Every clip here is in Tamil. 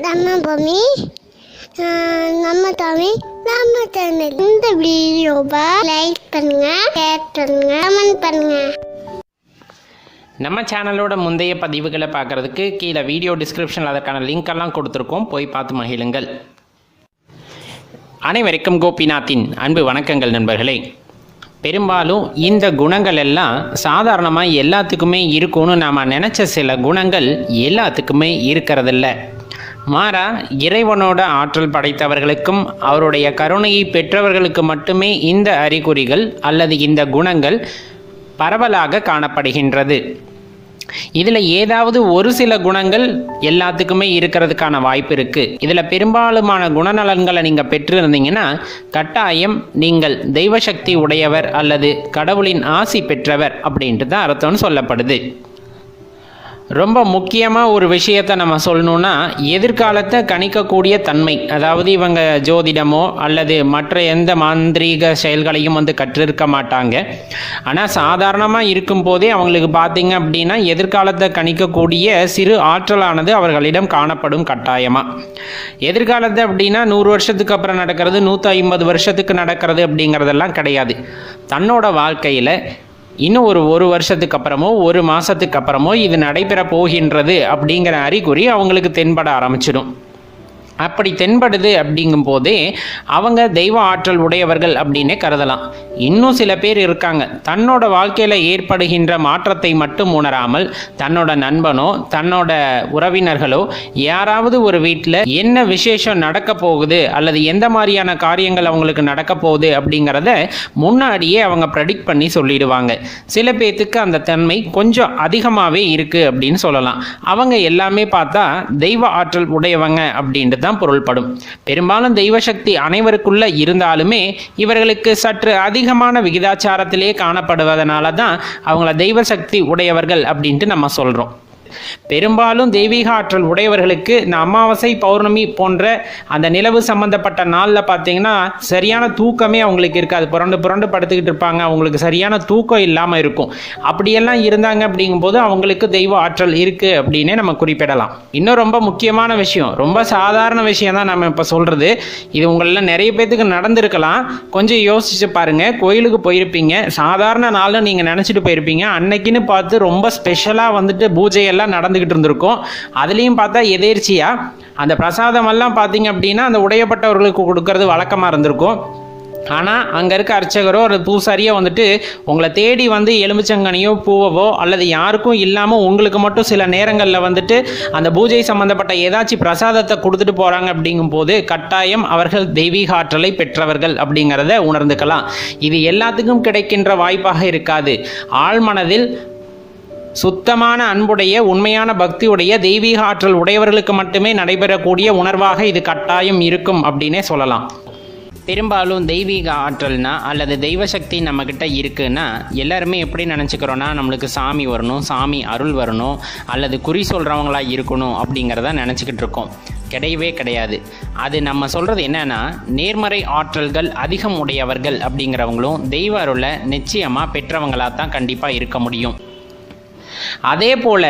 நம்ம பூமி நம்ம தமிழ் நம்ம சேனல். இந்த வீடியோவை லைக் பண்ணுங்க, ஷேர் பண்ணுங்க, கமெண்ட் பண்ணுங்க. நம்ம சேனலோட முந்தைய பதிவுகளை பார்க்குறதுக்கு கீழே வீடியோ டிஸ்கிரிப்ஷனில் அதற்கான லிங்க் எல்லாம் கொடுத்துருக்கோம், போய் பார்த்து மகிழுங்கள். அனைவருக்கும் கோபிநாத்தின் அன்பு வணக்கங்கள் நண்பர்களே. பெரும்பாலும் இந்த குணங்கள் எல்லாம் சாதாரணமாக எல்லாத்துக்குமே இருக்கும்னு நாம் நினச்ச சில குணங்கள் எல்லாத்துக்குமே இருக்கிறதில்ல. மாறா இறைவனோட ஆற்றல் படைத்தவர்களுக்கும் அவருடைய கருணையை பெற்றவர்களுக்கு மட்டுமே இந்த அறிகுறிகள் அல்லது இந்த குணங்கள் பரவலாக காணப்படுகின்றது. இதில் ஏதாவது ஒரு சில குணங்கள் எல்லாத்துக்குமே இருக்கிறதுக்கான வாய்ப்பு இருக்குது. இதில் பெரும்பாலுமான குணநலன்களை நீங்கள் பெற்றிருந்தீங்கன்னா கட்டாயம் நீங்கள் தெய்வசக்தி உடையவர் அல்லது கடவுளின் ஆசி பெற்றவர் அப்படின்ட்டு தான் அர்த்தம்னு சொல்லப்படுது. ரொம்ப முக்கியமாக ஒரு விஷயத்தை நம்ம சொல்லணுன்னா, எதிர்காலத்தை கணிக்கக்கூடிய தன்மை, அதாவது இவங்க ஜோதிடமோ அல்லது மற்ற எந்த மாந்திரீக செயல்களையும் கற்றிருக்க மாட்டாங்க. ஆனால் சாதாரணமாக இருக்கும்போதே அவங்களுக்கு பார்த்தீங்க அப்படின்னா எதிர்காலத்தை கணிக்கக்கூடிய சிறு ஆற்றலானது அவர்களிடம் காணப்படும். கட்டாயமாக எதிர்காலத்தை அப்படின்னா 100 வருஷத்துக்கு அப்புறம் நடக்கிறது, 150 வருஷத்துக்கு நடக்கிறது அப்படிங்கிறதெல்லாம் கிடையாது. தன்னோட வாழ்க்கையில் இன்னும் ஒரு வருஷத்துக்கு அப்புறமோ ஒரு மாதத்துக்கு அப்புறமோ இது நடைபெற போகின்றது அப்படிங்கிற அறிகுறி அவங்களுக்கு தென்பட ஆரம்பிச்சிடும். அப்படி தென்படுது அப்படிங்கும் போதே அவங்க தெய்வ ஆற்றல் உடையவர்கள் அப்படின்னே கருதலாம். இன்னும் சில பேர் இருக்காங்க, தன்னோட வாழ்க்கையில் ஏற்படுகின்ற மாற்றத்தை மட்டும் உணராமல் தன்னோட நண்பனோ தன்னோட உறவினர்களோ யாராவது ஒரு வீட்டில் என்ன விசேஷம் நடக்க போகுது அல்லது எந்த மாதிரியான காரியங்கள் அவங்களுக்கு நடக்க போகுது அப்படிங்கிறத முன்னாடியே அவங்க ப்ரெடிக்ட் பண்ணி சொல்லிடுவாங்க. சில பேர்த்துக்கு அந்த தன்மை கொஞ்சம் அதிகமாகவே இருக்குது அப்படின்னு சொல்லலாம். அவங்க எல்லாமே பார்த்தா தெய்வ ஆற்றல் உடையவங்க அப்படின்ட்டு தான் பொருள்படும். பெரும்பாலும் தெய்வசக்தி அனைவருக்குள்ள இருந்தாலுமே இவர்களுக்கு சற்று அதிகமான விகிதாச்சாரத்திலே காணப்படுவதனால தான் அவங்கள தெய்வசக்தி உடையவர்கள் அப்படின்ட்டு நம்ம சொல்றோம். பெரும்பாலும் தெய்வீக ஆற்றல் உடையவர்களுக்கு இந்த அமாவாசை பௌர்ணமி போன்ற அந்த நிலவு சம்பந்தப்பட்ட நாளில் பார்த்தீங்கன்னா சரியான தூக்கமே அவங்களுக்கு இருக்காது. புரண்டு படுத்துக்கிட்டு இருப்பாங்க. அவங்களுக்கு சரியான தூக்கம் இல்லாமல் இருக்கும். அப்படியெல்லாம் இருந்தாங்க அப்படிங்கும்போது அவங்களுக்கு தெய்வ ஆற்றல் இருக்குது அப்படின்னே நம்ம குறிப்பிடலாம். இன்னும் ரொம்ப முக்கியமான விஷயம், ரொம்ப சாதாரண விஷயம் தான் நம்ம இப்போ சொல்கிறது. இது உங்களெல்லாம் நிறைய பேத்துக்கு நடந்திருக்கலாம். கொஞ்சம் யோசிச்சு பாருங்க. கோயிலுக்கு போயிருப்பீங்க, சாதாரண நாள்னு நீங்கள் நினச்சிட்டு போயிருப்பீங்க. அன்னைக்குன்னு பார்த்து ரொம்ப ஸ்பெஷலாக பூஜையெல்லாம் நடந்துகிட்டு இருந்திருக்கும். அதுலேயும் பார்த்தா எதேர்ச்சியா அந்த பிரசாதம் எல்லாம் பார்த்தீங்க அப்படின்னா அந்த உடையப்பட்டவர்களுக்கு கொடுக்கறது வழக்கமாக இருந்திருக்கும். ஆனால் அங்கே இருக்க அர்ச்சகரோ ஒரு பூசாரியோ உங்களை தேடி எலுமிச்சங்கனியோ பூவோ அல்லது யாருக்கும் இல்லாமல் உங்களுக்கு மட்டும் சில நேரங்களில் அந்த பூஜை சம்பந்தப்பட்ட ஏதாச்சும் பிரசாதத்தை கொடுத்துட்டு போகிறாங்க அப்படிங்கும் போது கட்டாயம் அவர்கள் தெய்வீக ஆற்றலை பெற்றவர்கள் அப்படிங்கிறத உணர்ந்துக்கலாம். இது எல்லாத்துக்கும் கிடைக்கின்ற வாய்ப்பாக இருக்காது. ஆழ்மனதில் சுத்தமான அன்புடைய உண்மையான பக்தியுடைய தெய்வீக ஆற்றல் உடையவர்களுக்கு மட்டுமே நடைபெறக்கூடிய உணர்வாக இது கட்டாயம் இருக்கும் அப்படின்னே சொல்லலாம். பெரும்பாலும் தெய்வீக ஆற்றல்னா அல்லது தெய்வசக்தி நம்மக்கிட்ட இருக்குன்னா எல்லாருமே எப்படி நினச்சிக்கிறோன்னா, நம்மளுக்கு சாமி வரணும், சாமி அருள் வரணும் அல்லது குறி சொல்கிறவங்களா இருக்கணும் அப்படிங்கிறத நினச்சிக்கிட்டு இருக்கோம். கிடையவே கிடையாது. அது நம்ம சொல்கிறது என்னன்னா, நேர்மறை ஆற்றல்கள் அதிகம் உடையவர்கள் அப்படிங்கிறவங்களும் தெய்வ அருளை நிச்சயமாக பெற்றவங்களாக தான் கண்டிப்பாக இருக்க முடியும். அதே போல்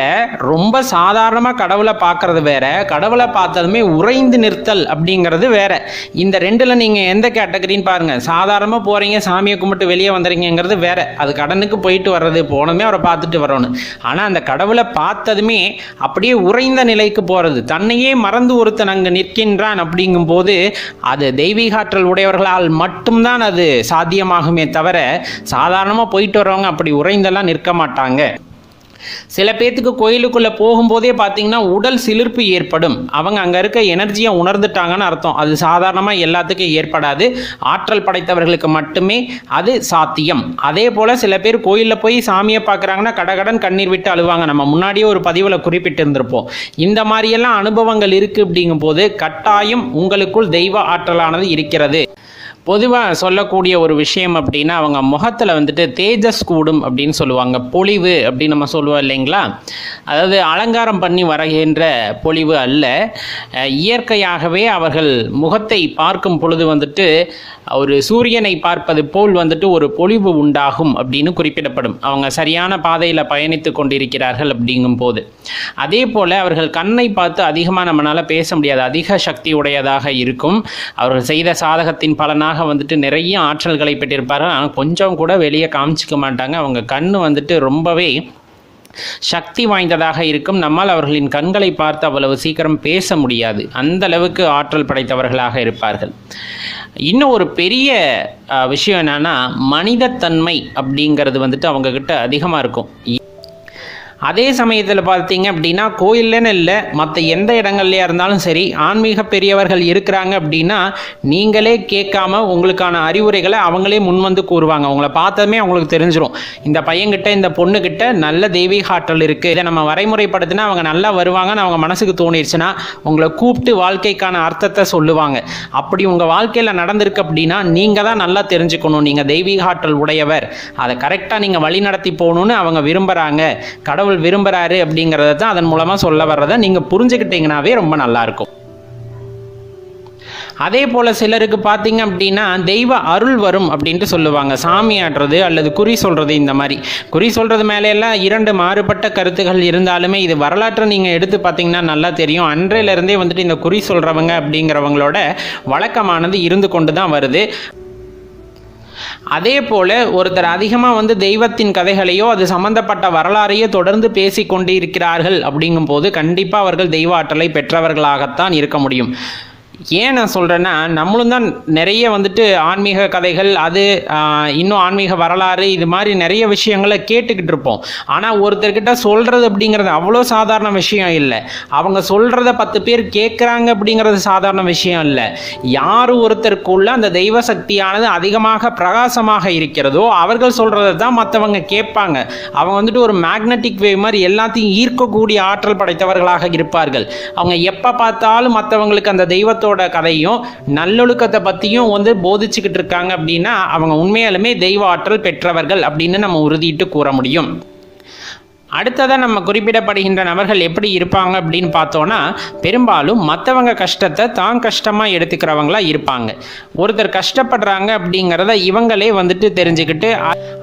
ரொம்ப சாதாரணமாக கடவுளை பார்க்கறது வேற, கடவுளை பார்த்ததுமே உறைந்து நிறுத்தல் அப்படிங்கிறது வேற. இந்த ரெண்டில் நீங்கள் எந்த கேட்டகரின்னு பாருங்கள். சாதாரணமாக போகிறீங்க, சாமியை கும்பிட்டு வெளியே வந்துடுறீங்கிறது வேற. அது கடனுக்கு போயிட்டு வர்றது, போனதுமே அவரை பார்த்துட்டு வரணும். ஆனால் அந்த கடவுளை பார்த்ததுமே அப்படியே உறைந்த நிலைக்கு போகிறது, தன்னையே மறந்து ஒருத்தன் அங்கே நிற்கின்றான் அப்படிங்கும் போது அது தெய்வீகாற்றல் உடையவர்களால் மட்டும்தான் அது சாத்தியமாகுமே தவிர சாதாரணமாக போயிட்டு வரவங்க அப்படி உறைந்தெல்லாம் நிற்க மாட்டாங்க. சில பேர்த்துக்கு கோயிலுக்குள்ளே போகும்போதே பார்த்தீங்கன்னா உடல் சிலிர்ப்பு ஏற்படும். அவங்க அங்கே இருக்க எனர்ஜியை உணர்ந்துட்டாங்கன்னு அர்த்தம். அது சாதாரணமாக எல்லாத்துக்கும் ஏற்படாது. ஆற்றல் படைத்தவர்களுக்கு மட்டுமே அது சாத்தியம். அதே போல் சில பேர் கோயிலில் போய் சாமியை பார்க்குறாங்கன்னா கடகடன் கண்ணீர் விட்டு அழுவாங்க. நம்ம முன்னாடியே ஒரு பதிவில் குறிப்பிட்டு இருந்திருப்போம். இந்த மாதிரியெல்லாம் அனுபவங்கள் இருக்குது அப்படிங்கும் போது கட்டாயம் உங்களுக்குள் தெய்வ ஆற்றலானது இருக்கிறது. பொதுவாக சொல்லக்கூடிய ஒரு விஷயம் அப்படின்னா அவங்க முகத்தில் வந்துட்டு தேஜஸ் கூடும் அப்படின்னு சொல்லுவாங்க. பொலிவு அப்படின்னு நம்ம சொல்லுவோம் இல்லைங்களா? அதாவது அலங்காரம் பண்ணி வருகின்ற பொலிவு அல்ல, இயற்கையாகவே அவர்கள் முகத்தை பார்க்கும் பொழுது வந்துட்டு ஒரு சூரியனை பார்ப்பது போல் வந்துட்டு ஒரு பொலிவு உண்டாகும் அப்படின்னு குறிப்பிடப்படும். அவங்க சரியான பாதையில் பயணித்து கொண்டிருக்கிறார்கள் அப்படிங்கும் போது. அதே போல் அவர்கள் கண்ணை பார்த்து அதிகமாக நம்மளால் பேச முடியாது, அதிக சக்தி உடையதாக இருக்கும். அவர்கள் செய்த சாதகத்தின் பலனாக வந்துட்டு நிறைய ஆற்றல்களை பெற்றிருப்பார்கள். ஆனால் கொஞ்சம் கூட வெளியே காமிச்சிக்க மாட்டாங்க. அவங்க கண்ணு வந்துட்டு ரொம்பவே சக்தி வாய்ந்ததாக இருக்கும். நம்மால் அவர்களின் கண்களை பார்த்து அவ்வளவு சீக்கிரம் பேச முடியாது, அந்த அளவுக்கு ஆற்றல் படைத்தவர்களாக இருப்பார்கள். இன்னும் ஒரு பெரிய விஷயம் என்னன்னா, மனிதத்தன்மை அப்படிங்கிறது வந்துட்டு அவங்கக்கிட்ட அதிகமாக இருக்கும். அதே சமயத்தில் பார்த்தீங்க அப்படின்னா கோயில்லன்னு இல்லை, மற்ற எந்த இடங்கள்லையா இருந்தாலும் சரி, ஆன்மீக பெரியவர்கள் இருக்கிறாங்க அப்படின்னா நீங்களே கேட்காம உங்களுக்கான அறிவுரைகளை அவங்களே முன்வந்து கூறுவாங்க. அவங்கள பார்த்ததுமே அவங்களுக்கு தெரிஞ்சிடும், இந்த பையன்கிட்ட இந்த பொண்ணுக்கிட்ட நல்ல தெய்வீக ஆற்றல் இருக்குது, இதை நம்ம வரைமுறைப்படுத்தினா அவங்க நல்லா வருவாங்கன்னு அவங்க மனசுக்கு தோணிடுச்சுன்னா உங்களை கூப்பிட்டு வாழ்க்கைக்கான அர்த்தத்தை சொல்லுவாங்க. அப்படி உங்கள் வாழ்க்கையில் நடந்திருக்கு அப்படின்னா நீங்கள் தான் நல்லா தெரிஞ்சுக்கணும், நீங்கள் தெய்வீக ஆற்றல் உடையவர், அதை கரெக்டாக நீங்கள் வழி நடத்தி போகணுன்னு அவங்க விரும்புகிறாங்க, கடவுள் விரும்புறாரு அப்படிங்கறத தான் அதன் மூலமா சொல்ல வர்றதை நீங்க புரிஞ்சுக்கிட்டீங்கன்னாவே ரொம்ப நல்லா இருக்கும். அதே போல சிலருக்கு பார்த்தீங்க அப்படின்னா தெய்வ அருள் வரும் அப்படின்ட்டு சொல்லுவாங்க. சாமி ஆடுறது அல்லது குறி சொல்றது, இந்த மாதிரி குறி சொல்றது மேலையெல்லாம் இரண்டு மாறுபட்ட கருத்துகள் இருந்தாலுமே இது வரலாற்றை நீங்கள் எடுத்து பார்த்தீங்கன்னா நல்லா தெரியும். அன்றையிலிருந்தே வந்துட்டு இந்த குறி சொல்றவங்க அப்படிங்கிறவங்களோட வழக்கமானது இருந்து கொண்டு தான் வருது. அதே போல ஒருத்தர் அதிகமாக தெய்வத்தின் கதைகளையோ அது சம்பந்தப்பட்ட வரலாறையோ தொடர்ந்து பேசி கொண்டு இருக்கிறார்கள் அப்படிங்கும் போது கண்டிப்பாக அவர்கள் தெய்வ ஆற்றலை பெற்றவர்களாகத்தான் இருக்க முடியும். ஏன் நான் சொல்கிறேன்னா, நம்மளும் தான் நிறைய ஆன்மீக கதைகள், அது இன்னும் ஆன்மீக வரலாறு, இது மாதிரி நிறைய விஷயங்களை கேட்டுக்கிட்டு இருப்போம். ஆனால் ஒருத்தர்கிட்ட சொல்கிறது அப்படிங்கிறது அவ்வளோ சாதாரண விஷயம் இல்லை. அவங்க சொல்கிறத 10 பேர் கேட்குறாங்க அப்படிங்கிறது சாதாரண விஷயம் இல்லை. யார் ஒருத்தருக்குள்ள அந்த தெய்வ சக்தியானது அதிகமாக பிரகாசமாக இருக்கிறதோ அவர்கள் சொல்கிறத தான் மற்றவங்க கேட்பாங்க. அவங்க ஒரு மேக்னட்டிக் வேவ் மாதிரி எல்லாத்தையும் ஈர்க்கக்கூடிய ஆற்றல் படைத்தவர்களாக இருப்பார்கள். அவங்க எப்போ பார்த்தாலும் மற்றவங்களுக்கு அந்த தெய்வத்தோட கதையும் நல்லொழுக்கத்தை பற்றியும் போதிச்சுக்கிட்டு இருக்காங்க அப்படின்னா அவங்க உண்மையாலுமே தெய்வ ஆற்றல் பெற்றவர்கள் அப்படின்னு நம்ம உறுதிட்டு கூற முடியும். அடுத்ததாக நம்ம குறிப்பிடப்படுகின்ற நபர்கள் எப்படி இருப்பாங்க அப்படின்னு பார்த்தோன்னா, பெரும்பாலும் மற்றவங்க கஷ்டத்தை தான் கஷ்டமாக எடுத்துக்கிறவங்களா இருப்பாங்க. ஒருத்தர் கஷ்டப்படுறாங்க அப்படிங்கிறத இவங்களே தெரிஞ்சுக்கிட்டு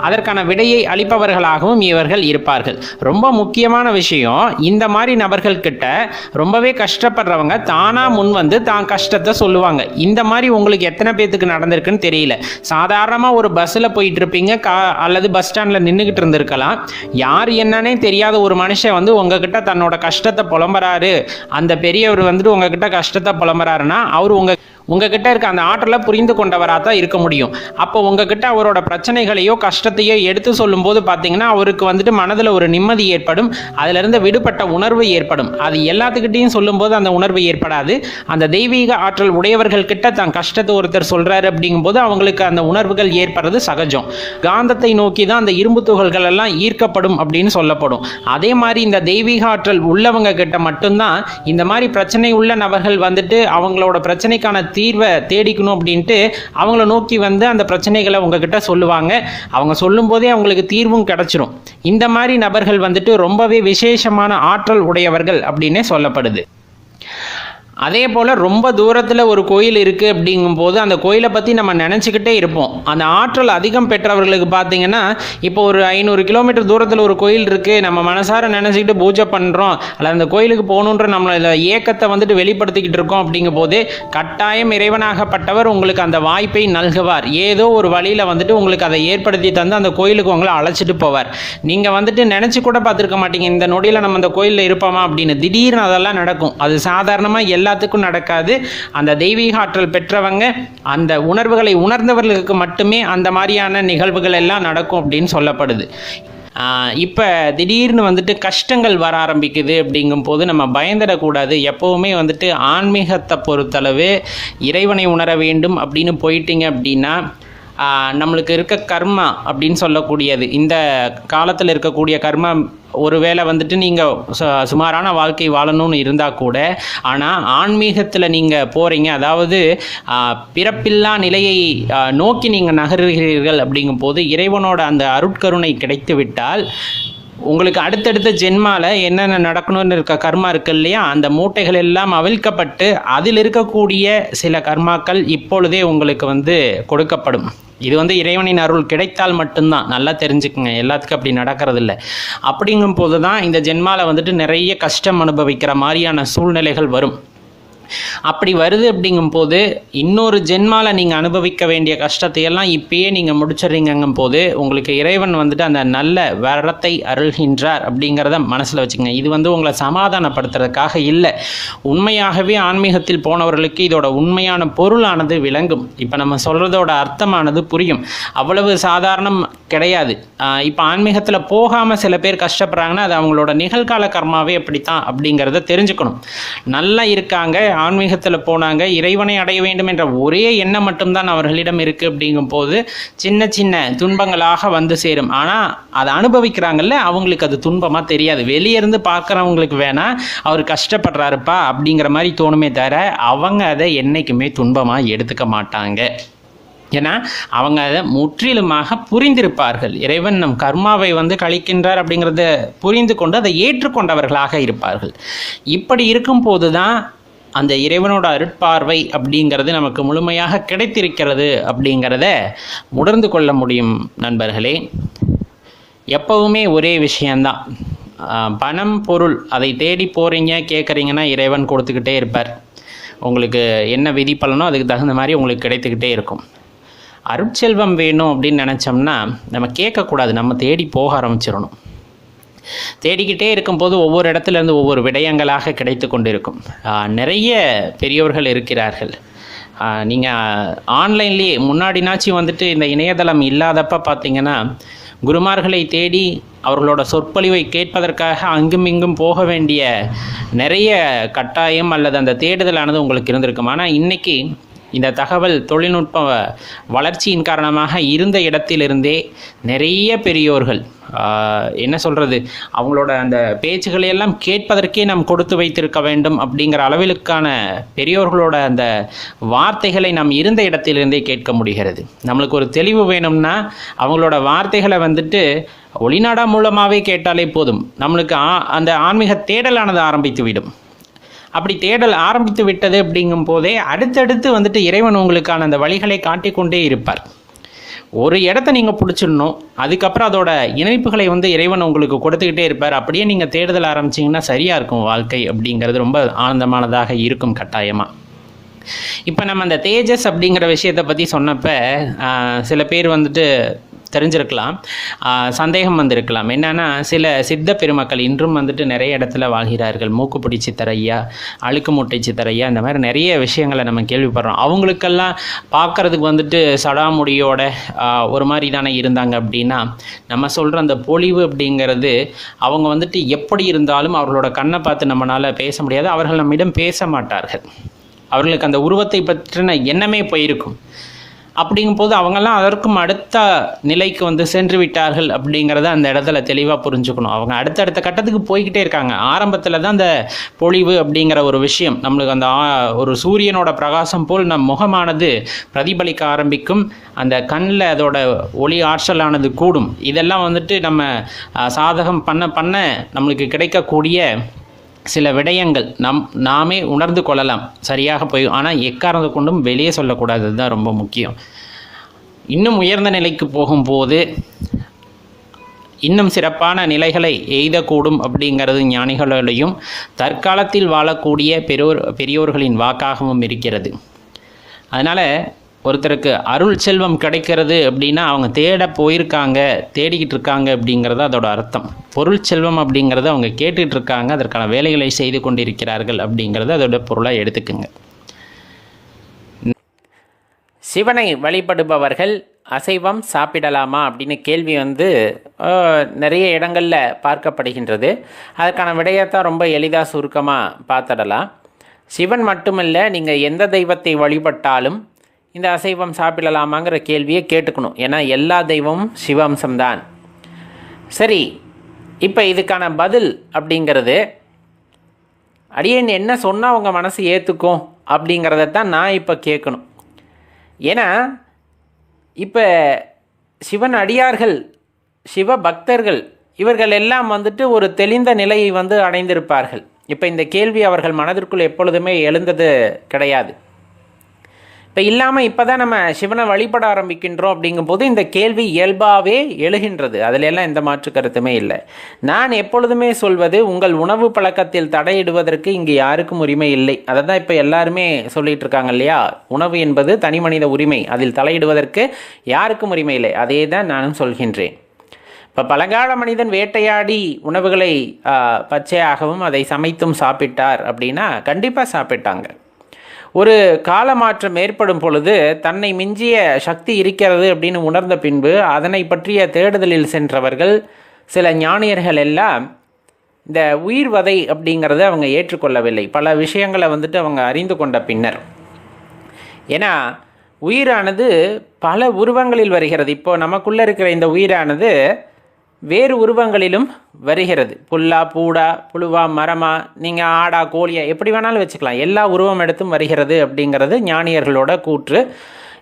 அதற்கான விடையை அளிப்பவர்களாகவும் இவர்கள் இருப்பார்கள். ரொம்ப முக்கியமான விஷயம், இந்த மாதிரி நபர்கள்கிட்ட ரொம்பவே கஷ்டப்படுறவங்க தானாக முன் தான் கஷ்டத்தை சொல்லுவாங்க. இந்த மாதிரி உங்களுக்கு எத்தனை பேத்துக்கு நடந்திருக்குன்னு தெரியல. சாதாரணமாக ஒரு பஸ்ஸில் போயிட்டு இருப்பீங்க, அல்லது பஸ் ஸ்டாண்டில் நின்றுக்கிட்டு இருந்திருக்கலாம். யார் என்னன்னே தெரியாத ஒரு மனுஷன் உங்ககிட்ட தன்னோட கஷ்டத்தை புலம்புறாரு, அந்த பெரியவர் உங்ககிட்ட கஷ்டத்தை புலம்புறாருன்னா அவர் உங்ககிட்ட இருக்க அந்த ஆற்றலை புரிந்து கொண்டவராக தான் இருக்க முடியும். அப்போ உங்ககிட்ட அவரோட பிரச்சனைகளையோ கஷ்டத்தையோ எடுத்து சொல்லும்போது பார்த்தீங்கன்னா அவருக்கு மனதில் ஒரு நிம்மதி ஏற்படும், அதிலிருந்து விடுபட்ட உணர்வு ஏற்படும். அது எல்லாத்துக்கிட்டையும் சொல்லும்போது அந்த உணர்வு ஏற்படாது. அந்த தெய்வீக ஆற்றல் உடையவர்கள் கிட்ட தன் கஷ்டத்தை ஒருத்தர் சொல்றாரு அப்படிங்கும்போது அவங்களுக்கு அந்த உணர்வுகள் ஏற்படுறது சகஜம். காந்தத்தை நோக்கி தான் அந்த இரும்பு துகள்கள் எல்லாம் ஈர்க்கப்படும் அப்படின்னு சொல்லப்படும். அதே மாதிரி இந்த தெய்வீக ஆற்றல் உள்ளவங்க கிட்ட மட்டும்தான் இந்த மாதிரி பிரச்சனை உள்ள நபர்கள் அவங்களோட பிரச்சனைக்கான தீர்வை தேடிக்கணும் அப்படின்ட்டு அவங்கள நோக்கி அந்த பிரச்சனைகளை உங்ககிட்ட சொல்லுவாங்க. அவங்க சொல்லும் போதே அவங்களுக்கு தீர்வும் கிடைச்சிரும். இந்த மாதிரி நபர்கள் ரொம்பவே விசேஷமான ஆற்றல் உடையவர்கள் அப்படின்னே சொல்லப்படுது. அதே போல் ரொம்ப தூரத்தில் ஒரு கோயில் இருக்குது அப்படிங்கும்போது அந்த கோயிலை பற்றி நம்ம நினச்சிக்கிட்டே இருப்போம். அந்த ஆற்றல் அதிகம் பெற்றவர்களுக்கு பார்த்தீங்கன்னா, இப்போ ஒரு 500 கிலோமீட்டர் தூரத்தில் ஒரு கோயில் இருக்குது, நம்ம மனசார நினச்சிக்கிட்டு பூஜை பண்ணுறோம், அல்லது அந்த கோயிலுக்கு போகணுன்ற நம்மளோட ஏக்கத்தை வெளிப்படுத்திக்கிட்டு இருக்கோம். அப்படிங்கும் போது கட்டாயம் இறைவனாகப்பட்டவர் உங்களுக்கு அந்த வாய்ப்பை நல்குவார். ஏதோ ஒரு வழியில் உங்களுக்கு அதை ஏற்படுத்தி தந்து அந்த கோயிலுக்கு உங்களை அழைச்சிட்டு போவார். நீங்கள் நினச்சி கூட பார்த்துருக்க மாட்டீங்க, இந்த நொடியில் நம்ம அந்த கோயிலில் இருப்போமா அப்படின்னு. திடீர்னு அதெல்லாம் நடக்கும். அது சாதாரணமாக எல்லாத்துக்கும் நடக்காது. அந்த தெய்வீக ஆற்றல் பெற்றவங்க, அந்த உணர்வுகளை உணர்ந்தவர்களுக்கு மட்டுமே அந்த மாதிரியான நிகழ்வுகள் எல்லாம் நடக்கும் அப்படின்னு சொல்லப்படுது. இப்போ திடீர்னு கஷ்டங்கள் வர ஆரம்பிக்குது அப்படிங்கும் போது நம்ம பயந்துடக்கூடாது. எப்போவுமே ஆன்மீகத்தை பொறுத்தளவு இறைவனை உணர வேண்டும் அப்படின்னு போயிட்டீங்க அப்படின்னா நம்மளுக்கு இருக்க கர்மா அப்படின்னு சொல்லக்கூடியது, இந்த காலத்தில் இருக்கக்கூடிய கர்மா ஒருவேளை வந்துட்டு நீங்கள் சுமாரான வாழ்க்கை வாழணும்னு இருந்தால் கூட, ஆனால் ஆன்மீகத்தில் நீங்கள் போகிறீங்க, அதாவது பிறப்பில்லா நிலையை நோக்கி நீங்கள் நகர்கிறீர்கள் அப்படிங்கும்போது இறைவனோட அந்த அருட்கருணை கிடைத்து விட்டால் உங்களுக்கு அடுத்தடுத்த ஜென்மால என்னென்ன நடக்கணும்னு இருக்க கர்மா இருக்கு இல்லையா, அந்த மூட்டைகள் எல்லாம் அவிழ்க்கப்பட்டு அதில் இருக்கக்கூடிய சில கர்மாக்கள் இப்பொழுதே உங்களுக்கு கொடுக்கப்படும். இது இறைவனின் அருள் கிடைத்தால் மட்டும்தான், நல்லா தெரிஞ்சுக்குங்க. எல்லாத்துக்கும் அப்படி நடக்கிறதில்ல. அப்படிங்கும் போது தான் இந்த ஜென்மால நிறைய கஷ்டம் அனுபவிக்கிற மாதிரியான சூழ்நிலைகள் வரும். அப்படி வருது அப்படிங்கும்போது இன்னொரு ஜென்மாவில் நீங்கள் அனுபவிக்க வேண்டிய கஷ்டத்தையெல்லாம் இப்பயே நீங்கள் முடிச்சிடுறீங்கும் போது உங்களுக்கு இறைவன் அந்த நல்ல வரத்தை அருள்கின்றார் அப்படிங்கிறத மனசில் வச்சுக்கங்க. இது உங்களை சமாதானப்படுத்துறதுக்காக இல்லை. உண்மையாகவே ஆன்மீகத்தில் போனவர்களுக்கு இதோட உண்மையான பொருளானது விளங்கும். இப்போ நம்ம சொல்கிறதோட அர்த்தமானது புரியும். அவ்வளவு சாதாரணம் கிடையாது. இப்போ ஆன்மீகத்தில் போகாமல் சில பேர் கஷ்டப்படுறாங்கன்னா அது அவங்களோட நிகழ்கால கர்மாவே அப்படித்தான் அப்படிங்கிறத தெரிஞ்சுக்கணும். நல்லா இருக்காங்க, ஆன்மீகத்தில் போனாங்க, இறைவனை அடைய வேண்டும் என்ற ஒரே எண்ணம் மட்டும்தான் அவர்களிடம் இருக்குது. அப்படிங்கும் போது சின்ன சின்ன துன்பங்களாக சேரும். ஆனால் அதை அனுபவிக்கிறாங்கல்ல, அவங்களுக்கு அது துன்பமாக தெரியாது. வெளியே இருந்து பார்க்குறவங்களுக்கு வேணால் அவர் கஷ்டப்படுறாருப்பா அப்படிங்கிற மாதிரி தோணுமே தவிர அவங்க அதை என்றைக்குமே துன்பமாக எடுத்துக்க மாட்டாங்க. ஏன்னா அவங்க அதை முற்றிலுமாக புரிந்திருப்பார்கள். இறைவன் நம் கர்மாவை கழிக்கின்றார் அப்படிங்கிறத புரிந்து கொண்டு அதை ஏற்றுக்கொண்டவர்களாக இருப்பார்கள். இப்படி இருக்கும்போது தான் அந்த இறைவனோட அருட்பார்வை அப்படிங்கிறது நமக்கு முழுமையாக கிடைத்திருக்கிறது அப்படிங்கிறத உணர்ந்து கொள்ள முடியும். நண்பர்களே, எப்பவுமே ஒரே விஷயந்தான், பணம் பொருள் அதை தேடி போகிறீங்க கேட்குறீங்கன்னா இறைவன் கொடுத்துக்கிட்டே இருப்பார். உங்களுக்கு என்ன விதி பலனோ அதுக்கு தகுந்த மாதிரி உங்களுக்கு கிடைத்துக்கிட்டே இருக்கும். அருட்செல்வம் வேணும் அப்படின்னு நினச்சோம்னா நம்ம கேட்கக்கூடாது, நம்ம தேடி போக ஆரம்பிச்சிடணும். தேடிக்கிட்டே இருக்கும்போது ஒவ்வொரு இடத்துலேருந்து ஒவ்வொரு விடயங்களாக கிடைத்து கொண்டு இருக்கும். நிறைய பெரியோர்கள் இருக்கிறார்கள். நீங்கள் ஆன்லைன்லேயே முன்னாடினாச்சும் இந்த இணையதளம் இல்லாதப்ப பார்த்தீங்கன்னா குருமார்களை தேடி அவர்களோட சொற்பொழிவை கேட்பதற்காக அங்கும் இங்கும் போக வேண்டிய நிறைய கட்டாயம் அல்லது அந்த தேடுதலானது உங்களுக்கு இருந்திருக்கும். ஆனால் இன்றைக்கி இந்த தகவல் தொழில்நுட்ப வளர்ச்சியின் காரணமாக இருந்த இடத்திலிருந்தே நிறைய பெரியோர்கள் என்ன சொல்கிறது, அவங்களோட அந்த பேச்சுகளையெல்லாம் கேட்பதற்கே நாம் கொடுத்து வைத்திருக்க வேண்டும் அப்படிங்கிற அளவிற்கான பெரியோர்களோட அந்த வார்த்தைகளை நாம் இருந்த இடத்திலிருந்தே கேட்க முடிகிறது. நம்மளுக்கு ஒரு தெளிவு வேணும்னா அவங்களோட வார்த்தைகளை ஒளிநாடா மூலமாகவே கேட்டாலே போதும். நம்மளுக்கு அந்த ஆன்மீக தேடலானது ஆரம்பித்து விடும். அப்படி தேடல் ஆரம்பித்து விட்டது அப்படிங்கும் போதே அடுத்தடுத்து இறைவன் உங்களுக்கான அந்த வழிகளை காட்டிக்கொண்டே இருப்பார். ஒரு இடத்த நீங்கள் பிடிச்சிடணும், அதுக்கப்புறம் அதோட இணைப்புகளை இறைவன் உங்களுக்கு கொடுத்துக்கிட்டே இருப்பார். அப்படியே நீங்கள் தேடுதல் ஆரம்பிச்சிங்கன்னா சரியாக இருக்கும் வாழ்க்கை அப்படிங்கிறது ரொம்ப ஆனந்தமானதாக இருக்கும் கட்டாயமாக. இப்போ நம்ம அந்த தேஜஸ் அப்படிங்கிற விஷயத்தை பற்றி சொன்னப்போ சில பேர் தெரிஞ்சிருக்கலாம், சந்தேகம் வந்திருக்கலாம். என்னென்னா சில சித்த பெருமக்கள் இன்றும் நிறைய இடத்துல வாழ்கிறார்கள். மூக்குப்பிடி சித்தரையா, அழுக்கு மூட்டை சித்தரையா, இந்த மாதிரி நிறைய விஷயங்களை நம்ம கேள்விப்படுறோம். அவங்களுக்கெல்லாம் பார்க்குறதுக்கு சடாமுடியோட ஒரு மாதிரி தானே இருந்தாங்க. அப்படின்னா நம்ம சொல்கிற அந்த பொலிவு அப்படிங்கிறது அவங்க எப்படி இருந்தாலும் அவர்களோட கண்ணை பார்த்து நம்மளால் பேச முடியாது. அவர்கள் நம்மிடம் பேச மாட்டார்கள். அவர்களுக்கு அந்த உருவத்தை பற்றின எண்ணமே போயிருக்கும். அப்படிங்கும்போது அவங்கெல்லாம் அதற்கும் அடுத்த நிலைக்கு சென்று விட்டார்கள் அப்படிங்கிறத அந்த இடத்துல தெளிவாக புரிஞ்சுக்கணும். அவங்க அடுத்தடுத்த கட்டத்துக்கு போய்கிட்டே இருக்காங்க. ஆரம்பத்தில் தான் அந்த பொலிவு அப்படிங்கிற ஒரு விஷயம் நம்மளுக்கு அந்த ஒரு சூரியனோட பிரகாசம் போல் நம் முகமானது பிரதிபலிக்க ஆரம்பிக்கும். அந்த கண்ணில் அதோட ஒளி ஆற்றலானது கூடும். இதெல்லாம் நம்ம சாதகம் பண்ண நம்மளுக்கு கிடைக்கக்கூடிய சில விடயங்கள் நாமே உணர்ந்து கொள்ளலாம், சரியாக போய். ஆனால் எக்காரணத்தை கொண்டும் வெளியே சொல்லக்கூடாது, தான் ரொம்ப முக்கியம். இன்னும் உயர்ந்த நிலைக்கு போகும்போது இன்னும் சிறப்பான நிலைகளை எய்தக்கூடும் அப்படிங்கிறது ஞானிகளோடையும் தற்காலத்தில் வாழக்கூடிய பெரியோர்களின் வாக்காகவும் இருக்கிறது. அதனால் ஒருத்தருக்கு அருள் செல்வம் கிடைக்கிறது அப்படின்னா அவங்க தேட போயிருக்காங்க, தேடிக்கிட்டு இருக்காங்க அப்படிங்கிறது அதோட அர்த்தம். பொருள் செல்வம் அப்படிங்கிறத அவங்க கேட்டுட்டு இருக்காங்க, அதற்கான வேலைகளை செய்து கொண்டிருக்கிறார்கள் அப்படிங்கிறத அதோட பொருளாக எடுத்துக்குங்க. சிவனை வழிபடுபவர்கள் அசைவம் சாப்பிடலாமா அப்படின்னு கேள்வி நிறைய இடங்களில் பார்க்கப்படுகின்றது. அதற்கான விடயத்தை ரொம்ப எளிதாக சுருக்கமாக பார்த்துடலாம். சிவன் மட்டுமல்ல, நீங்கள் எந்த தெய்வத்தை வழிபட்டாலும் இந்த அசைவம் சாப்பிடலாமாங்கிற கேள்வியை கேட்டுக்கணும். ஏன்னா எல்லா தெய்வமும் சிவாம்சம்தான். சரி, இப்போ இதுக்கான பதில் அப்படிங்கிறது அடியேன் என்ன சொன்னால் உங்கள் மனசு ஏற்றுக்கும் அப்படிங்கிறத தான் நான் இப்போ கேட்கணும். ஏன்னா இப்போ சிவன் அடியார்கள், சிவ பக்தர்கள் இவர்கள் எல்லாம் வந்துட்டு ஒரு தெளிந்த நிலையை அடைந்திருப்பார்கள். இப்போ இந்த கேள்வி அவர்கள் மனதிற்குள் எப்பொழுதுமே எழுந்தது கிடையாது. இப்போ இல்லாமல் இப்போ தான் நம்ம சிவனை வழிபட ஆரம்பிக்கின்றோம். அப்படிங்கும்போது இந்த கேள்வி இயல்பாகவே எழுகின்றது. அதில் எல்லாம் எந்த மாற்று கருத்துமே இல்லை. நான் எப்பொழுதுமே சொல்வது, உங்கள் உணவு பழக்கத்தில் தடையிடுவதற்கு இங்கே யாருக்கும் உரிமை இல்லை. அதை தான் இப்போ எல்லாருமே சொல்லிகிட்டு இருக்காங்க இல்லையா? உணவு என்பது தனி மனித உரிமை, அதில் தலையிடுவதற்கு யாருக்கும் உரிமை இல்லை. அதே தான் நானும் சொல்கின்றேன். இப்போ பழங்கால மனிதன் வேட்டையாடி உணவுகளை பச்சையாகவும் அதை சமைத்தும் சாப்பிட்டார் அப்படின்னா கண்டிப்பாக சாப்பிட்டாங்க. ஒரு காலமாற்றம் ஏற்படும் பொழுது தன்னை மிஞ்சிய சக்தி இருக்கிறது அப்படின்னு உணர்ந்த பின்பு அதனை பற்றிய தேடுதலில் சென்றவர்கள் சில ஞானியர்கள் எல்லாம் இந்த உயிர் வதை அப்படிங்கிறத அவங்க ஏற்றுக்கொள்ளவில்லை. பல விஷயங்களை அவங்க அறிந்து கொண்ட பின்னர். ஏன்னா உயிரானது பல உருவங்களில் வருகிறது. இப்போ நமக்குள்ளே இருக்கிற இந்த உயிரானது வேறு உருவங்களிலும் வருகிறது. புல்லா, பூடா, புழுவா, மரமா, நீங்கள் ஆடா, கோழியா, எப்படி வேணாலும் வச்சுக்கலாம். எல்லா உருவம் எடுத்தும் வருகிறது அப்படிங்கிறது ஞானியர்களோட கூற்று.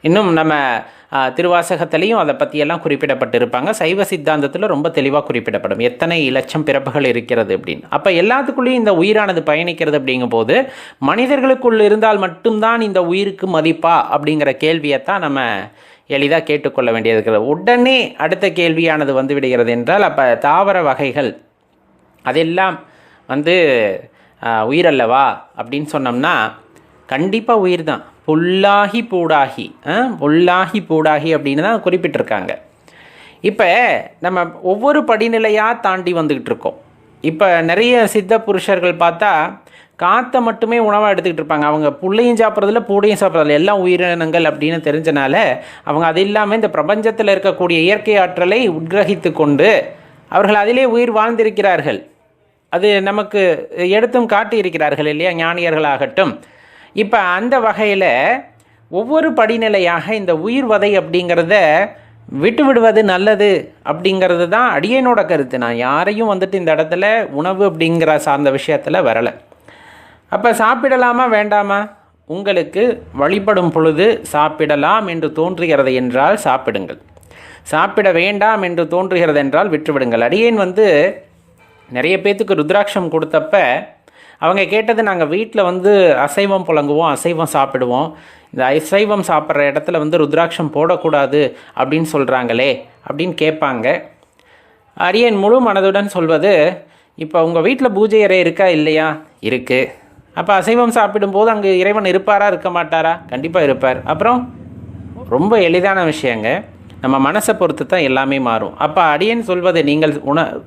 இன்னும் நம்ம திருவாசகத்திலையும் அதை பற்றியெல்லாம் குறிப்பிடப்பட்டிருப்பாங்க. சைவ சித்தாந்தத்தில் ரொம்ப தெளிவாக குறிப்பிடப்படும் எத்தனை லட்சம் பிறப்புகள் இருக்கிறது அப்படின்னு. அப்போ எல்லாத்துக்குள்ளேயும் இந்த உயிரானது பயணிக்கிறது. அப்படிங்கும் போது மனிதர்களுக்குள் இருந்தால் மட்டும்தான் இந்த உயிருக்கு மதிப்பா அப்படிங்கிற கேள்வியைத்தான் நம்ம எளிதாக கேட்டுக்கொள்ள வேண்டியது இருக்கிறது. உடனே அடுத்த கேள்வியானது விடுகிறது என்றால், அப்போ தாவர வகைகள் அதெல்லாம் உயிரல்லவா அப்படின்னு சொன்னோம்னா கண்டிப்பாக உயிர் தான். புல்லாகி பூடாகி, புல்லாகி பூடாகி அப்படின்னு தான் குறிப்பிட்டிருக்காங்க. இப்போ நம்ம ஒவ்வொரு படிநிலையாக தாண்டி வந்துக்கிட்டு இருக்கோம். இப்போ நிறைய சித்த புருஷர்கள் பார்த்தா காற்றை மட்டுமே உணவாக எடுத்துக்கிட்டு இருப்பாங்க. அவங்க புள்ளையும் சாப்பிட்றதில்ல, பூடையும் சாப்பிட்றதில்ல, எல்லாம் உயிரினங்கள் அப்படின்னு தெரிஞ்சனால அவங்க அது இல்லாமல் இந்த பிரபஞ்சத்தில் இருக்கக்கூடிய இயற்கை ஆற்றலை உட்கிரகித்து கொண்டு அவர்கள் அதிலே உயிர் வாழ்ந்திருக்கிறார்கள். அது நமக்கு எடுத்தும் காட்டியிருக்கிறார்கள் இல்லையா, ஞானியர்களாகட்டும். இப்போ அந்த வகையில் ஒவ்வொரு படிநிலையாக இந்த உயிர் வதை அப்படிங்கிறத விட்டு விடுவது நல்லது அப்படிங்கிறது தான் அடியேனோட கருத்து. நான் யாரையும் இந்த இடத்துல உணவு அப்படிங்கிற சார்ந்த விஷயத்தில் வரலை. அப்போ சாப்பிடலாமா வேண்டாமா? உங்களுக்கு வழிபடும் பொழுது சாப்பிடலாம் என்று தோன்றுகிறது என்றால் சாப்பிடுங்கள். சாப்பிட வேண்டாம் என்று தோன்றுகிறது என்றால் விட்டுவிடுங்கள். அடியேன் நிறைய பேத்துக்கு ருத்ராட்சம் கொடுத்தப்ப அவங்க கேட்டது, நாங்கள் வீட்டில் அசைவம் புழங்குவோம், அசைவம் சாப்பிடுவோம், இந்த அசைவம் சாப்பிட்ற இடத்துல ருத்ராட்சம் போடக்கூடாது அப்படின்னு சொல்கிறாங்களே அப்படின்னு கேட்பாங்க. அடியேன் முழு மனதுடன் சொல்வது, இப்போ உங்கள் வீட்டில் பூஜை அறை இருக்கா இல்லையா? இருக்குது. அப்போ அசைவம் சாப்பிடும்போது அங்கே இறைவன் இருப்பாரா இருக்க மாட்டாரா? கண்டிப்பாக இருப்பார். அப்புறம் ரொம்ப எளிதான விஷயங்க, நம்ம மனசை பொறுத்து தான் எல்லாமே மாறும். அப்போ அடியேன் சொல்வது, நீங்கள்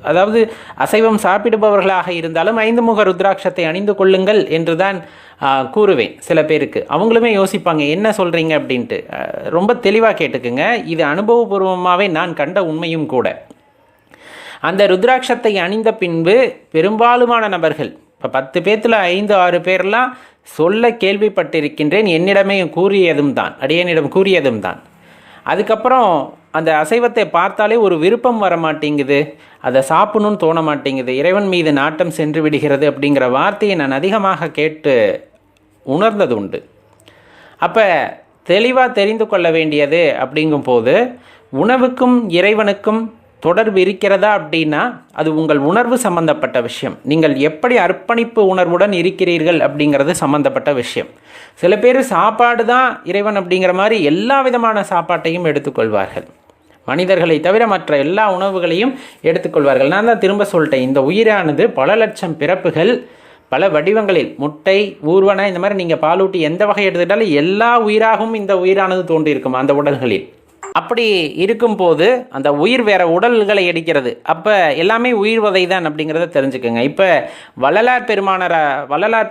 அதாவது அசைவம் சாப்பிடுபவர்களாக இருந்தாலும் 5 முக ருத்ராட்சத்தை அணிந்து கொள்ளுங்கள் என்று தான் கூறுவேன். சில பேருக்கு அவங்களுமே யோசிப்பாங்க, என்ன சொல்கிறீங்க அப்படின்ட்டு. ரொம்ப தெளிவாக கேட்டுக்குங்க, இது அனுபவபூர்வமாகவே நான் கண்ட உண்மையும் கூட. அந்த ருத்ராட்சத்தை அணிந்த பின்பு பெரும்பாலுமான நபர்கள், இப்போ 10 பேர்த்தில் 5-6 பேர்லாம் சொல்ல கேள்விப்பட்டிருக்கின்றேன். என்னிடமே கூறியதும் தான், அடியனிடம் கூறியதும் தான். அதுக்கப்புறம் அந்த அசைவத்தை பார்த்தாலே ஒரு விருப்பம் வர மாட்டேங்குது, அதை சாப்பிடணும்னு தோண மாட்டேங்குது, இறைவன் மீது நாட்டம் சென்று விடுகிறது அப்படிங்கிற வார்த்தையை நான் அதிகமாக கேட்டு உணர்ந்தது உண்டு. அப்போ தெளிவாக தெரிந்து கொள்ள வேண்டியது அப்படிங்கும்போது, உணவுக்கும் இறைவனுக்கும் தொடர்பு இருக்கிறதா அப்படின்னா அது உங்கள் உணர்வு சம்பந்தப்பட்ட விஷயம். நீங்கள் எப்படி அர்ப்பணிப்பு உணர்வுடன் இருக்கிறீர்கள் அப்படிங்கிறது சம்பந்தப்பட்ட விஷயம். சில பேர் சாப்பாடு தான் இறைவன் அப்படிங்கிற மாதிரி எல்லா விதமான சாப்பாட்டையும் எடுத்துக்கொள்வார்கள். மனிதர்களை தவிர மற்ற எல்லா உணவுகளையும் எடுத்துக்கொள்வார்கள். நான் தான் திரும்ப சொல்லிட்டேன், இந்த உயிரானது பல லட்சம் பிறப்புகள் பல வடிவங்களில், முட்டை, ஊர்வன, இந்த மாதிரி நீங்கள் பாலூட்டி எந்த வகை எடுத்துக்கிட்டாலும் எல்லா உயிராகவும் இந்த உயிரானது தோன்றியிருக்கும் அந்த உடல்களில். அப்படி இருக்கும்போது அந்த உயிர் வேற உடல்களை எடுக்கிறது. அப்போ எல்லாமே உயிர் வதை தான் அப்படிங்கிறத தெரிஞ்சுக்கோங்க. இப்போ வள்ளலார்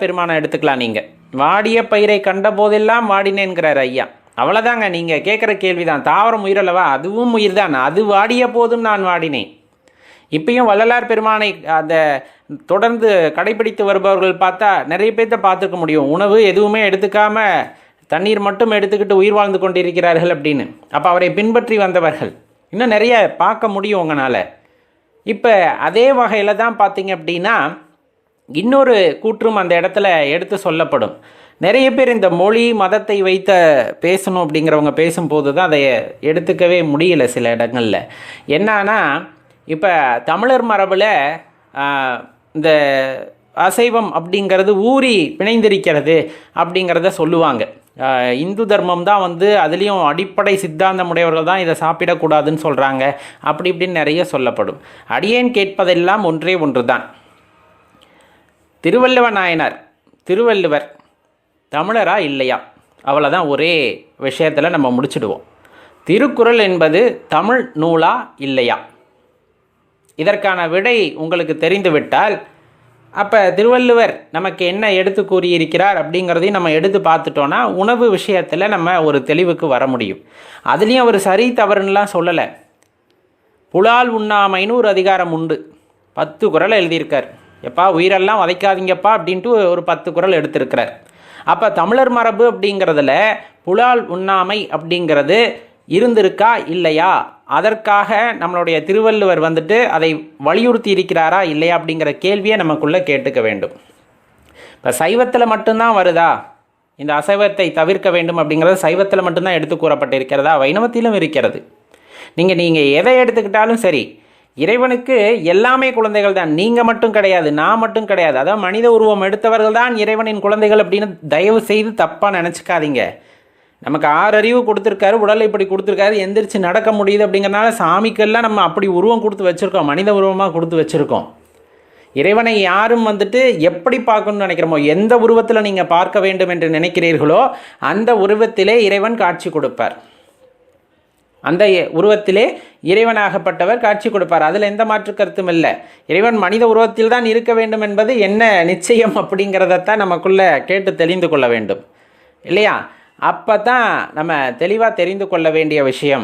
பெருமானை எடுத்துக்கலாம். நீங்கள் வாடிய பயிரை கண்ட போதெல்லாம் வாடினேன்கிறார் ஐயா. அவ்வளோதாங்க, நீங்கள் கேட்குற கேள்வி தான். தாவரம் உயிரல்லவா? அதுவும் உயிர் தான். அது வாடிய போதும் நான் வாடினேன். இப்பயும் வள்ளலார் பெருமானை அந்த தொடர்ந்து கடைபிடித்து வருபவர்கள் பார்த்தா நிறைய பேர்த்த பார்த்துக்க முடியும். உணவு எதுவுமே எடுத்துக்காம தண்ணீர் மட்டும் எடுத்துக்கிட்டு உயிர் வாழ்ந்து கொண்டிருக்கிறார்கள் அப்படின்னு. அப்போ அவரை பின்பற்றி வந்தவர்கள் இன்னும் நிறைய பார்க்க முடியும் உங்களால். இப்போ அதே வகையில் தான் பார்த்தீங்க அப்படின்னா இன்னொரு கூற்றும் அந்த இடத்துல எடுத்து சொல்லப்படும். நிறைய பேர் இந்த மொழி மதத்தை வைத்த பேசணும் அப்படிங்கிறவங்க பேசும்போது தான் அதை எடுத்துக்கவே முடியல சில இடங்களில். என்னன்னா இப்போ தமிழர் மரபில் இந்த அசைவம் அப்படிங்கிறது ஊறி பிணைந்திருக்கிறது அப்படிங்கிறத சொல்லுவாங்க. இந்து தர்மம் தான் அதுலேயும் அடிப்படை சித்தாந்தம் உடையவர்கள் தான் இதை சாப்பிடக்கூடாதுன்னு சொல்கிறாங்க. அப்படி இப்படின்னு நிறைய சொல்லப்படும். அடியேன் கேட்பதெல்லாம் ஒன்றே ஒன்று தான். திருவள்ளுவ நாயனார் திருவள்ளுவர் தமிழரா இல்லையா? அவ்வளோதான், ஒரே விஷயத்தில் நம்ம முடிச்சிடுவோம். திருக்குறள் என்பது தமிழ் நூலா இல்லையா? இதற்கான விடை உங்களுக்கு தெரிந்துவிட்டால் அப்போ திருவள்ளுவர் நமக்கு என்ன எடுத்து கூறியிருக்கிறார் அப்படிங்கிறதையும் நம்ம எடுத்து பார்த்துட்டோன்னா உணவு விஷயத்தில் நம்ம ஒரு தெளிவுக்கு வர முடியும். அதுலேயும் அவர் சரி தவறுன்னெலாம் சொல்லலை. புலால் உண்ணாமைன்னு ஒரு அதிகாரம் உண்டு. 10 குறள் எழுதியிருக்கார். எப்பா உயிரெல்லாம் வதைக்காதீங்கப்பா அப்படின்ட்டு ஒரு 10 குறள் எடுத்திருக்கிறார். அப்போ தமிழர் மரபு அப்படிங்கிறதுல புலால் உண்ணாமை அப்படிங்கிறது இருந்திருக்கா இல்லையா? அதற்காக நம்மளுடைய திருவள்ளுவர் அதை வலியுறுத்தி இருக்கிறாரா இல்லையா அப்படிங்கிற கேள்வியை நமக்குள்ளே கேட்டுக்க வேண்டும். இப்போ சைவத்தில் மட்டும்தான் வருதா இந்த அசைவத்தை தவிர்க்க வேண்டும் அப்படிங்கிறது? சைவத்தில் மட்டும்தான் எடுத்து கூறப்பட்டிருக்கிறதா? வைணவத்திலும் இருக்கிறது. நீங்கள் எதை எடுத்துக்கிட்டாலும் சரி, இறைவனுக்கு எல்லாமே குழந்தைகள் தான். நீங்கள் மட்டும் கிடையாது, நான் மட்டும் கிடையாது. அதாவது மனித உருவம் எடுத்தவர்கள் தான் இறைவனின் குழந்தைகள் அப்படின்னு தயவு செய்து தப்பாக நினச்சிக்காதீங்க. நமக்கு 6 அறிவு கொடுத்துருக்காரு, உடலை இப்படி கொடுத்துருக்காரு, எந்திரிச்சு நடக்க முடியுது அப்படிங்கிறனால சாமிக்கெல்லாம் நம்ம அப்படி உருவம் கொடுத்து வச்சுருக்கோம், மனித உருவமாக கொடுத்து வச்சுருக்கோம். இறைவனை யாரும் எப்படி பார்க்கணும்னு நினைக்கிறோமோ, எந்த உருவத்தில் நீங்கள் பார்க்க வேண்டும் என்று நினைக்கிறீர்களோ அந்த உருவத்திலே இறைவன் காட்சி கொடுப்பார். அந்த உருவத்திலே இறைவனாகப்பட்டவர் காட்சி கொடுப்பார். அதில் எந்த மாற்று கருத்தும் இல்லை. இறைவன் மனித உருவத்தில் தான் இருக்க வேண்டும் என்பது என்ன நிச்சயம் அப்படிங்கிறதத்தான் நமக்குள்ளே கேட்டு தெரிந்து கொள்ள வேண்டும் இல்லையா? அப்போ தான் நம்ம தெளிவாக தெரிந்து கொள்ள வேண்டிய விஷயம்.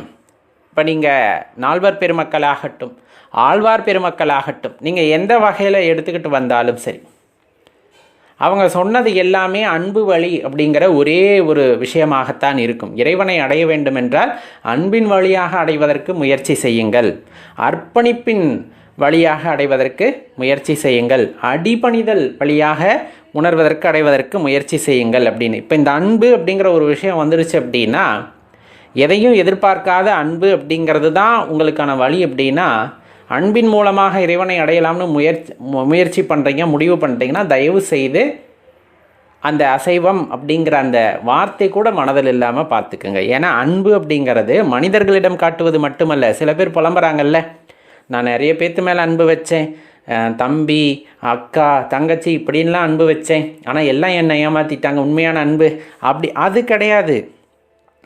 இப்போ நீங்கள் நால்வர் பெருமக்களாகட்டும், ஆழ்வார் பெருமக்களாகட்டும், நீங்கள் எந்த வகையில் எடுத்துக்கிட்டு வந்தாலும் சரி, அவங்க சொன்னது எல்லாமே அன்பு வழி அப்படிங்கிற ஒரே ஒரு விஷயமாகத்தான் இருக்கும். இறைவனை அடைய வேண்டும் என்றால் அன்பின் வழியாக அடைவதற்கு முயற்சி செய்யுங்கள், அர்ப்பணிப்பின் வழியாக அடைவதற்கு முயற்சி செய்யுங்கள், அடிபணிதல் வழியாக உணர்வதற்கு அடைவதற்கு முயற்சி செய்யுங்கள் அப்படின்னு. இப்போ இந்த அன்பு அப்படிங்கிற ஒரு விஷயம் வந்துருச்சு அப்படின்னா, எதையும் எதிர்பார்க்காத அன்பு அப்படிங்கிறது தான் உங்களுக்கான வழி அப்படின்னா, அன்பின் மூலமாக இறைவனை அடையலாம்னு முயற்சி பண்ணுறீங்க, முடிவு பண்ணுறீங்கன்னா தயவு செய்து அந்த அசைவம் அப்படிங்கிற அந்த வார்த்தை கூட மனதில் இல்லாமல் பார்த்துக்குங்க. ஏன்னா அன்பு அப்படிங்கிறது மனிதர்களிடம் காட்டுவது மட்டுமல்ல. சில பேர் புலம்புறாங்கல்ல, நான் நிறைய பேர்த்து மேலே அன்பு வச்சேன், தம்பி அக்கா தங்கச்சி இப்படின்லாம் அன்பு வச்சேன், ஆனால் எல்லாம் என்னை ஏமாற்றிட்டாங்க, உண்மையான அன்பு அப்படி அது கிடையாது.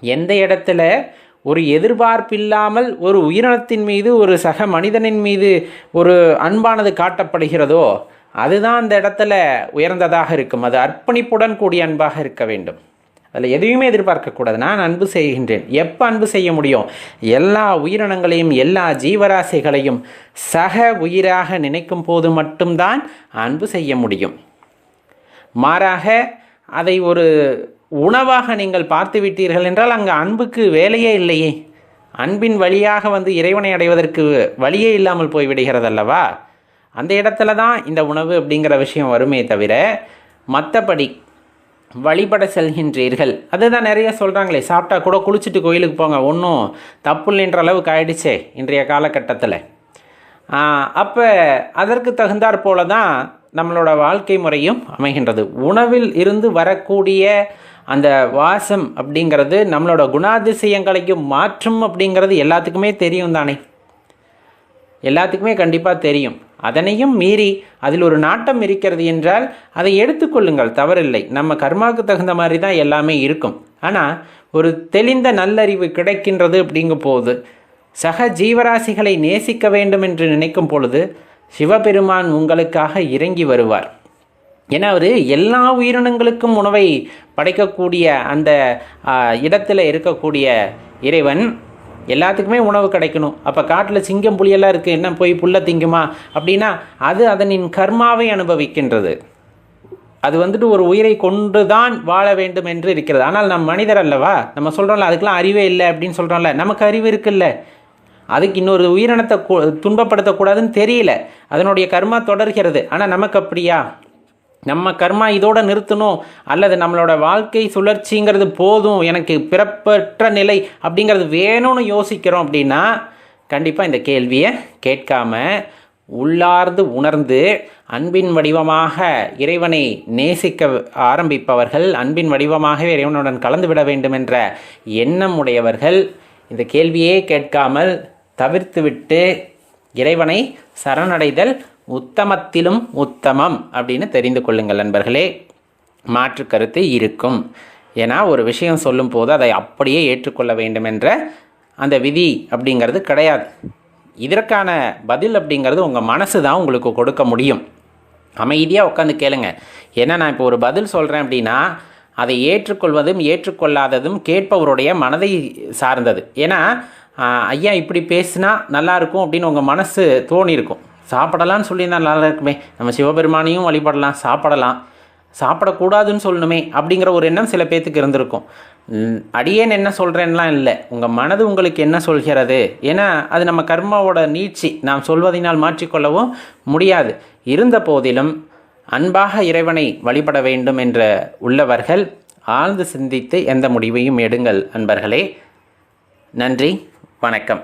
எந்த இடத்துல ஒரு எதிர்பார்ப்பில்லாமல் ஒரு உயிரினத்தின் மீது, ஒரு சக மனிதனின் மீது ஒரு அன்பானது காட்டப்படுகிறதோ அதுதான் அந்த இடத்துல உயர்ந்ததாக இருக்கும். அது அர்ப்பணிப்புடன் கூடிய அன்பாக இருக்க வேண்டும். அதில் எதையுமே எதிர்பார்க்கக்கூடாது. நான் அன்பு செய்கின்றேன். எப்போ அன்பு செய்ய முடியும்? எல்லா உயிரினங்களையும் எல்லா ஜீவராசிகளையும் சக உயிராக நினைக்கும் போது மட்டும்தான் அன்பு செய்ய முடியும். மாறாக அதை ஒரு உணவாக நீங்கள் பார்த்து விட்டீர்கள் என்றால் அங்கே அன்புக்கு வேலையே இல்லையே. அன்பின் வழியாக இறைவனை அடைவதற்கு வழியே இல்லாமல் போய்விடுகிறது அல்லவா? அந்த இடத்துல தான் இந்த உணவு அப்படிங்கிற விஷயம் வருமே தவிர, மற்றபடி வழிபட செல்கின்றீர்கள் அதுதான் நிறைய சொல்கிறாங்களே, சாப்பிட்டா கூட குளிச்சுட்டு கோயிலுக்கு போங்க, ஒன்றும் தப்பு இல்லைன்ற அளவுக்கு ஆயிடுச்சே இன்றைய காலகட்டத்தில். அப்போ அதற்கு தகுந்தாற் போல தான் நம்மளோட வாழ்க்கை முறையும் அமைகின்றது. உணவில் இருந்து வரக்கூடிய அந்த வாசம் அப்படிங்கிறது நம்மளோட குணாதிசயங்களையும் மாற்றும் அப்படிங்கிறது எல்லாத்துக்குமே தெரியும் தானே, எல்லாத்துக்குமே கண்டிப்பாக தெரியும். அதனையும் மீறி அதில் ஒரு நாட்டம் இருக்கிறது என்றால் அதை எடுத்துக்கொள்ளுங்கள், தவறில்லை. நம்ம கர்மாவுக்கு தகுந்த மாதிரி தான் எல்லாமே இருக்கும். ஆனால் ஒரு தெளிந்த நல்லறிவு கிடைக்கின்றது அப்படிங்கும் போது, சக ஜீவராசிகளை நேசிக்க வேண்டும் என்று நினைக்கும் பொழுது சிவபெருமான் உங்களுக்காக இறங்கி வருவார். ஏன்னா அவர் எல்லா உயிரினங்களுக்கும் உணவை படைக்கக்கூடிய அந்த இடத்துல இருக்கக்கூடிய இறைவன் எல்லாத்துக்குமே உணவு கிடைக்கணும். அப்போ காட்டில் சிங்கம் புலியெல்லாம் இருக்குது, என்ன போய் புல்லை திங்குமா அப்படின்னா அது அதனின் கர்மாவை அனுபவிக்கின்றது. அது வந்துட்டு ஒரு உயிரை கொண்டு தான் வாழ வேண்டும் என்று இருக்கிறது. ஆனால் நம் மனிதர் அல்லவா, நம்ம சொல்கிறோம்ல அதுக்கெலாம் அறிவே இல்லை அப்படின்னு சொல்கிறோம்ல, நமக்கு அறிவு இருக்குல்ல, அதுக்கு இன்னொரு உயிரினத்தை துன்பப்படுத்தக்கூடாதுன்னு தெரியல, அதனுடைய கர்மா தொடர்கிறது. ஆனால் நமக்கு அப்படியா? நம்ம கர்மா இதோட நிறுத்தணும், அல்லது நம்மளோட வாழ்க்கை சுழற்சிங்கிறது போதும், எனக்கு பிறப்பற்ற நிலை அப்படிங்கிறது வேணும்னு யோசிக்கிறோம் அப்படின்னா கண்டிப்பாக இந்த கேள்வியை கேட்காம உள்ளார்ந்து உணர்ந்து அன்பின் வடிவமாக இறைவனை நேசிக்க ஆரம்பிப்பவர்கள், அன்பின் வடிவமாகவே இறைவனுடன் கலந்து விட வேண்டும் என்ற எண்ணம் உடையவர்கள் இந்த கேள்வியே கேட்காமல் தவிர்த்துவிட்டு இறைவனை சரணடைதல் உத்தமத்திலும் உத்தமம் அப்படின்னு தெரிந்து கொள்ளுங்கள் நண்பர்களே. மாற்று கருத்து இருக்கும். ஏன்னா ஒரு விஷயம் சொல்லும் போது அதை அப்படியே ஏற்றுக்கொள்ள வேண்டும் என்ற அந்த விதி அப்படிங்கிறது கிடையாது. இதற்கான பதில் அப்படிங்கிறது உங்கள் மனசு தான் உங்களுக்கு கொடுக்க முடியும். அமைதியாக உட்காந்து கேளுங்க. ஏன்னா நான் இப்போ ஒரு பதில் சொல்கிறேன் அப்படின்னா அதை ஏற்றுக்கொள்வதும் ஏற்றுக்கொள்ளாததும் கேட்பவருடைய மனதை சார்ந்தது. ஏன்னா ஐயா இப்படி பேசினா நல்லாயிருக்கும் அப்படின்னு உங்கள் மனசு தோணியிருக்கும். சாப்பிடலான்னு சொல்லியிருந்தால் நல்லா இருக்குமே, நம்ம சிவபெருமானையும் வழிபடலாம், சாப்பிடக்கூடாதுன்னு சொல்லணுமே அப்படிங்கிற ஒரு எண்ணம் சில பேர்த்துக்கு இருந்திருக்கும். அடியேன் என்ன சொல்கிறேன்லாம் இல்லை, உங்கள் மனது உங்களுக்கு என்ன சொல்கிறது. ஏன்னா அது நம்ம கர்மாவோட நீட்சி, நாம் சொல்வதனால் மாற்றிக்கொள்ளவும் முடியாது. இருந்த போதிலும் அன்பாக இறைவனை வழிபட வேண்டும் என்ற உள்ளவர்கள் ஆழ்ந்து சிந்தித்து எந்த முடிவையும் எடுங்கள் அன்பர்களே. நன்றி, வணக்கம்.